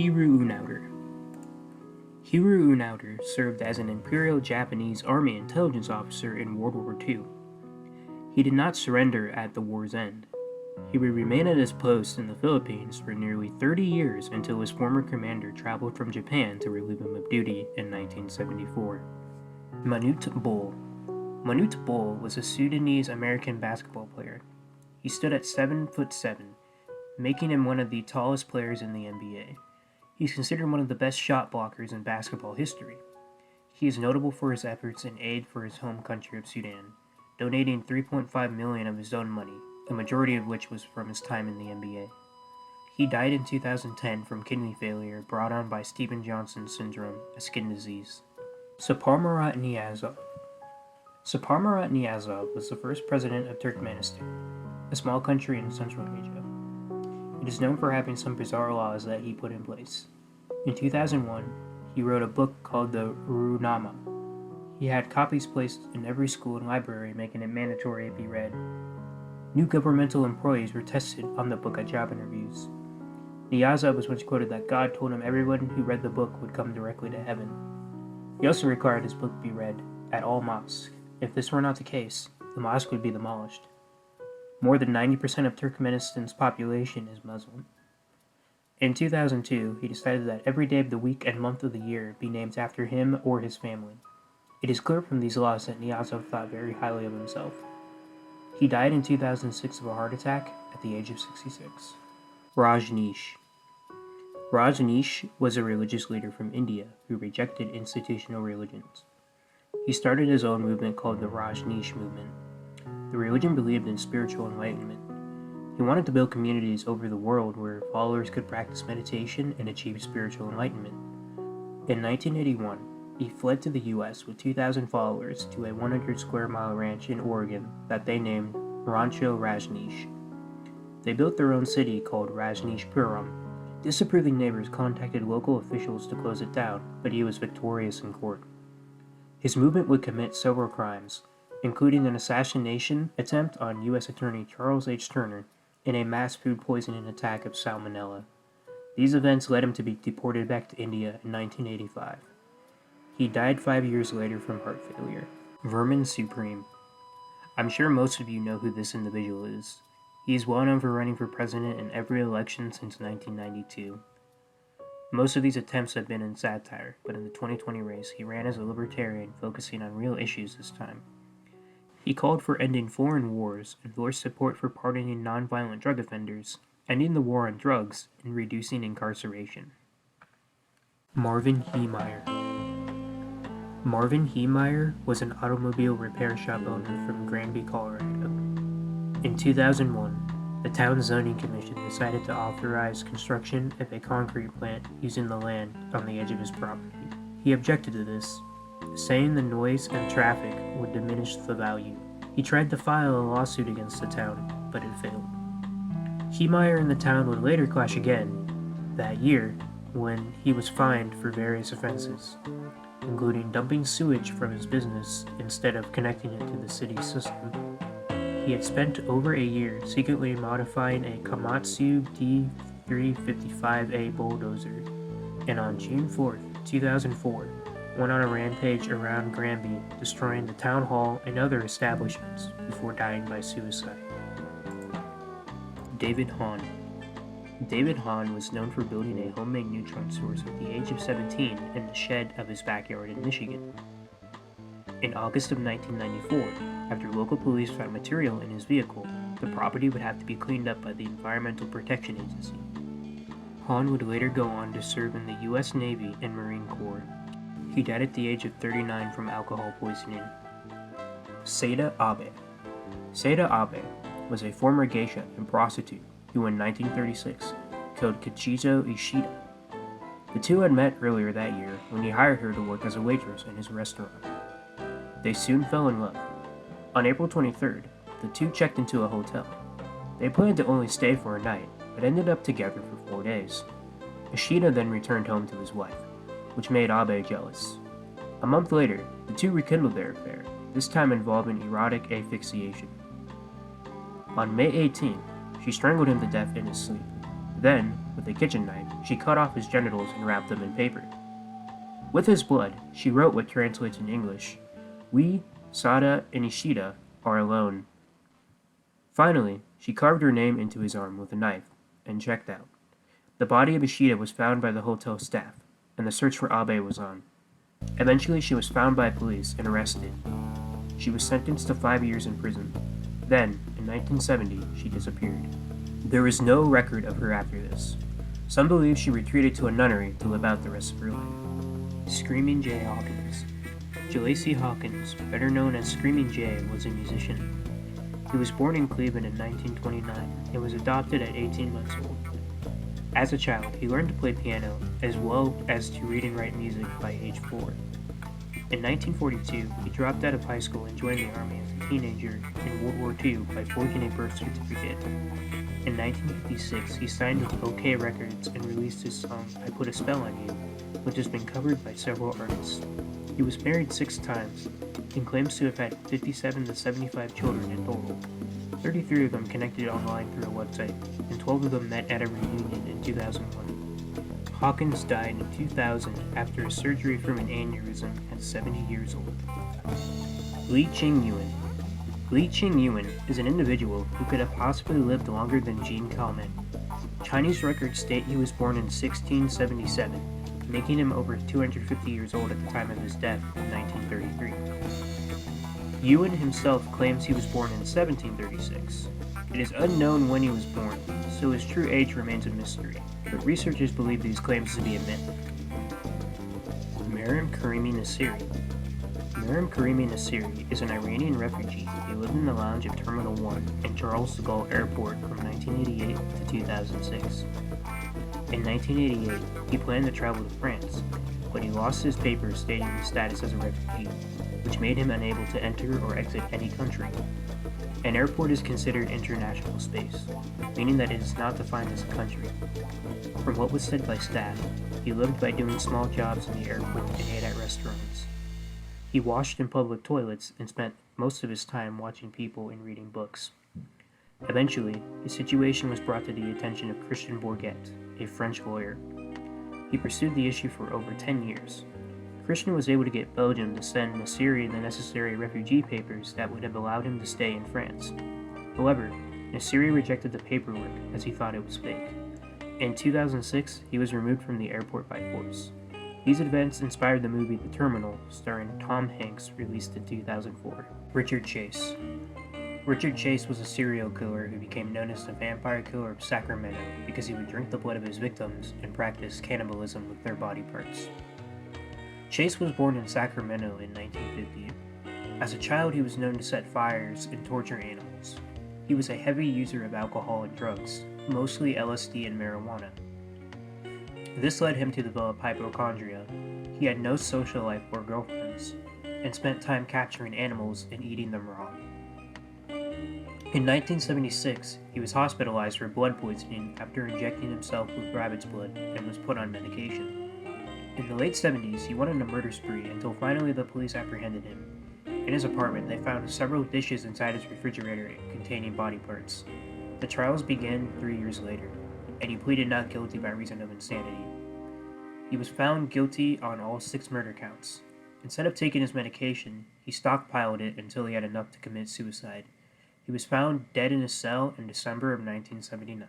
Hiru Unouter served as an Imperial Japanese Army intelligence officer in World War II. He did not surrender at the war's end. He would remain at his post in the Philippines for nearly 30 years until his former commander traveled from Japan to relieve him of duty in 1974. Manute Bol. Manute Bol was a Sudanese-American basketball player. He stood at 7'7", making him one of the tallest players in the NBA. He's considered one of the best shot blockers in basketball history. He is notable for his efforts in aid for his home country of Sudan, donating $3.5 million of his own money, the majority of which was from his time in the NBA. He died in 2010 from kidney failure brought on by Stevens-Johnson syndrome, a skin disease. Saparmurat Niyazov. Saparmurat Niyazov was the first president of Turkmenistan, a small country in Central Asia. It is known for having some bizarre laws that he put in place. In 2001, he wrote a book called the Ruhnama. He had copies placed in every school and library, making it mandatory to be read. New governmental employees were tested on the book at job interviews. Niyazov was once quoted that God told him everyone who read the book would come directly to heaven. He also required his book be read at all mosques. If this were not the case, the mosque would be demolished. More than 90% of Turkmenistan's population is Muslim. In 2002, he decided that every day of the week and month of the year be named after him or his family. It is clear from these laws that Niyazov thought very highly of himself. He died in 2006 of a heart attack at the age of 66. Rajneesh. Rajneesh was a religious leader from India who rejected institutional religions. He started his own movement called the Rajneesh movement. The religion believed in spiritual enlightenment. He wanted to build communities over the world where followers could practice meditation and achieve spiritual enlightenment. In 1981, he fled to the US with 2,000 followers to a 100 square mile ranch in Oregon that they named Rancho Rajneesh. They built their own city called Rajneeshpuram. Disapproving neighbors contacted local officials to close it down, but he was victorious in court. His movement would commit several crimes, including an assassination attempt on U.S. Attorney Charles H. Turner and a mass food poisoning attack of salmonella. These events led him to be deported back to India in 1985. He died 5 years later from heart failure. Vermin Supreme. I'm sure most of you know who this individual is. He is well known for running for president in every election since 1992. Most of these attempts have been in satire, but in the 2020 race, he ran as a libertarian, focusing on real issues this time. He called for ending foreign wars, endorsed support for pardoning nonviolent drug offenders, ending the war on drugs, and reducing incarceration. Marvin Heemeyer. Marvin Heemeyer was an automobile repair shop owner from Granby, Colorado. In 2001, the town zoning commission decided to authorize construction of a concrete plant using the land on the edge of his property. He objected to this, saying the noise and traffic would diminish the value. He tried to file a lawsuit against the town, but it failed. Heemeyer and the town would later clash again that year when he was fined for various offenses, including dumping sewage from his business instead of connecting it to the city's system. He had spent over a year secretly modifying a Komatsu D355A bulldozer, and on June 4, 2004, went on a rampage around Granby, destroying the town hall and other establishments before dying by suicide. David Hahn. David Hahn was known for building a homemade neutron source at the age of 17 in the shed of his backyard in Michigan. In August of 1994, after local police found material in his vehicle, the property would have to be cleaned up by the Environmental Protection Agency. Hahn would later go on to serve in the U.S. Navy and Marine Corps. He died at the age of 39 from alcohol poisoning. Seda Abe. Seda Abe was a former geisha and prostitute who in 1936 killed Kachizo Ishida. The two had met earlier that year when he hired her to work as a waitress in his restaurant. They soon fell in love. On April 23rd, the two checked into a hotel. They planned to only stay for a night, but ended up together for 4 days. Ishida then returned home to his wife, which made Abe jealous. A month later, the two rekindled their affair, this time involving erotic asphyxiation. On May 18th, she strangled him to death in his sleep. Then, With a kitchen knife, she cut off his genitals and wrapped them in paper. With his blood, she wrote what translates in English, "We, Sada and Ishida, are alone." Finally, she carved her name into his arm with a knife and checked out. The body of Ishida was found by the hotel staff, and the search for Abe was on. Eventually, she was found by police and arrested. She was sentenced to 5 years in prison. Then, in 1970, she disappeared. There is no record of her after this. Some believe she retreated to a nunnery to live out the rest of her life. Screaming Jay Hawkins. Jalacey Hawkins, better known as Screaming Jay, was a musician. He was born in Cleveland in 1929 and was adopted at 18 months old. As a child, he learned to play piano as well as to read and write music by age 4. In 1942, he dropped out of high school and joined the Army as a teenager in World War II by forging a birth certificate. In 1956, he signed with OK Records and released his song "I Put a Spell on You," which has been covered by several artists. He was married 6 times and claims to have had 57 to 75 children in total. 33 of them connected online through a website, and 12 of them met at a reunion in 2001. Hawkins died in 2000 after a surgery from an aneurysm at 70 years old. Lee Ching-yuen. Lee Ching-yuen is an individual who could have possibly lived longer than Jean Calment. Chinese records state he was born in 1677, making him over 250 years old at the time of his death in 1933. Yuen himself claims he was born in 1736. It is unknown when he was born, so his true age remains a mystery, but researchers believe these claims to be a myth. Maryam Karimi Nassiri. Maryam Karimi Nassiri is an Iranian refugee who lived in the lounge of Terminal 1 in Charles de Gaulle Airport from 1988 to 2006. In 1988, he planned to travel to France, but he lost his papers stating his status as a refugee, which made him unable to enter or exit any country. An airport is considered international space, meaning that it is not defined as a country. From what was said by staff, he lived by doing small jobs in the airport and ate at restaurants. He washed in public toilets and spent most of his time watching people and reading books. Eventually, his situation was brought to the attention of Christian Bourget, a French lawyer. He pursued the issue for over 10 years. Christian was able to get Belgium to send Nassiri the necessary refugee papers that would have allowed him to stay in France. However, Nassiri rejected the paperwork as he thought it was fake. In 2006, he was removed from the airport by force. These events inspired the movie The Terminal, starring Tom Hanks, released in 2004. Richard Chase. Richard Chase was a serial killer who became known as the Vampire Killer of Sacramento because he would drink the blood of his victims and practice cannibalism with their body parts. Chase was born in Sacramento in 1950. As a child, he was known to set fires and torture animals. He was a heavy user of alcohol and drugs, mostly LSD and marijuana. This led him to develop hypochondria. He had no social life or girlfriends, and spent time capturing animals and eating them raw. In 1976, he was hospitalized for blood poisoning after injecting himself with rabbit's blood and was put on medication. In the late 70s, he went on a murder spree until finally the police apprehended him. In his apartment, they found several dishes inside his refrigerator containing body parts. The trials began 3 years later, and he pleaded not guilty by reason of insanity. He was found guilty on all 6 murder counts. Instead of taking his medication, he stockpiled it until he had enough to commit suicide. He was found dead in his cell in December of 1979.